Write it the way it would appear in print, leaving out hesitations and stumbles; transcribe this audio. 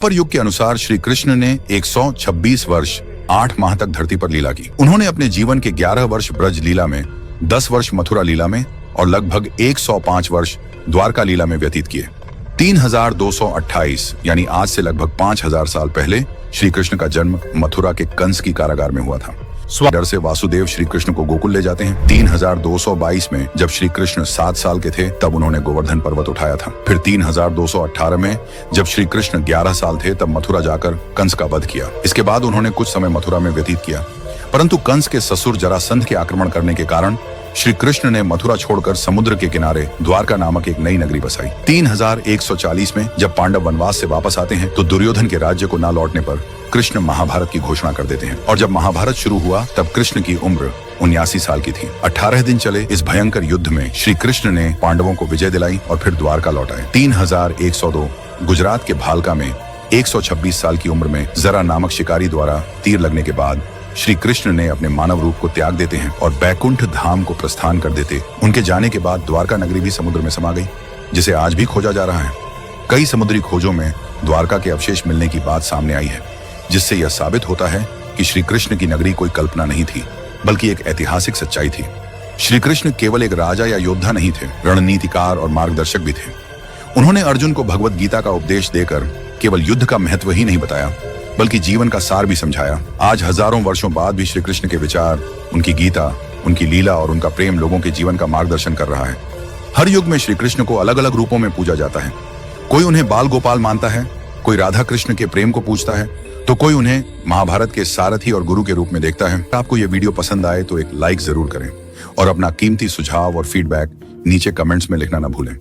पर युग के अनुसार श्री कृष्ण ने 126 वर्ष 8 माह तक धरती पर लीला की। उन्होंने अपने जीवन के 11 वर्ष ब्रज लीला में, 10 वर्ष मथुरा लीला में और लगभग 105 वर्ष द्वारका लीला में व्यतीत किए। 3228 यानी आज से लगभग 5000 साल पहले श्री कृष्ण का जन्म मथुरा के कंस की कारागार में हुआ था। डर से वासुदेव श्री कृष्ण को गोकुल ले जाते हैं। 3222 में जब श्री कृष्ण 7 साल के थे तब उन्होंने गोवर्धन पर्वत उठाया था। फिर 3218 में जब श्री कृष्ण 11 साल थे तब मथुरा जाकर कंस का वध किया। इसके बाद उन्होंने कुछ समय मथुरा में व्यतीत किया, परंतु कंस के ससुर जरासंध के आक्रमण करने के कारण श्री कृष्ण ने मथुरा छोड़कर समुद्र के किनारे द्वारका नामक एक नई नगरी बसाई। 3140 में जब पांडव वनवास से वापस आते हैं तो दुर्योधन के राज्य को न लौटने पर कृष्ण महाभारत की घोषणा कर देते हैं और जब महाभारत शुरू हुआ तब कृष्ण की उम्र 79 साल की थी। 18 दिन चले इस भयंकर युद्ध में श्री कृष्ण ने पांडवों को विजय दिलाई और फिर द्वारका लौटाए। 3102 गुजरात के भालका में 126 साल की उम्र में जरा नामक शिकारी द्वारा तीर लगने के बाद श्री कृष्ण ने अपने मानव रूप को त्याग देते हैं और बैकुंठ धाम को प्रस्थान कर देते। उनके जाने के बाद द्वारका नगरी भी समुद्र में समा गई, जिसे आज भी खोजा जा रहा है। कई समुद्री खोजों में द्वारका के अवशेष मिलने की बात सामने आई है, जिससे यह साबित होता है कि श्री कृष्ण की नगरी कोई कल्पना नहीं थी, बल्कि एक ऐतिहासिक सच्चाई थी। श्री कृष्ण केवल एक राजा या योद्धा नहीं थे, रणनीतिकार और मार्गदर्शक भी थे। उन्होंने अर्जुन को भगवत गीता का उपदेश देकर केवल युद्ध का महत्व ही नहीं बताया, बल्कि जीवन का सार भी समझाया। आज हजारों वर्षों बाद भी श्री कृष्ण के विचार, उनकी गीता, उनकी लीला और उनका प्रेम लोगों के जीवन का मार्गदर्शन कर रहा है। हर युग में श्री कृष्ण को अलग अलग रूपों में पूजा जाता है। कोई उन्हें बाल गोपाल मानता है, कोई राधा कृष्ण के प्रेम को पूजता है, तो कोई उन्हें महाभारत के सारथी और गुरु के रूप में देखता है। आपको ये वीडियो पसंद आए तो एक लाइक जरूर करें और अपना कीमती सुझाव और फीडबैक नीचे कमेंट्स में लिखना न भूलें।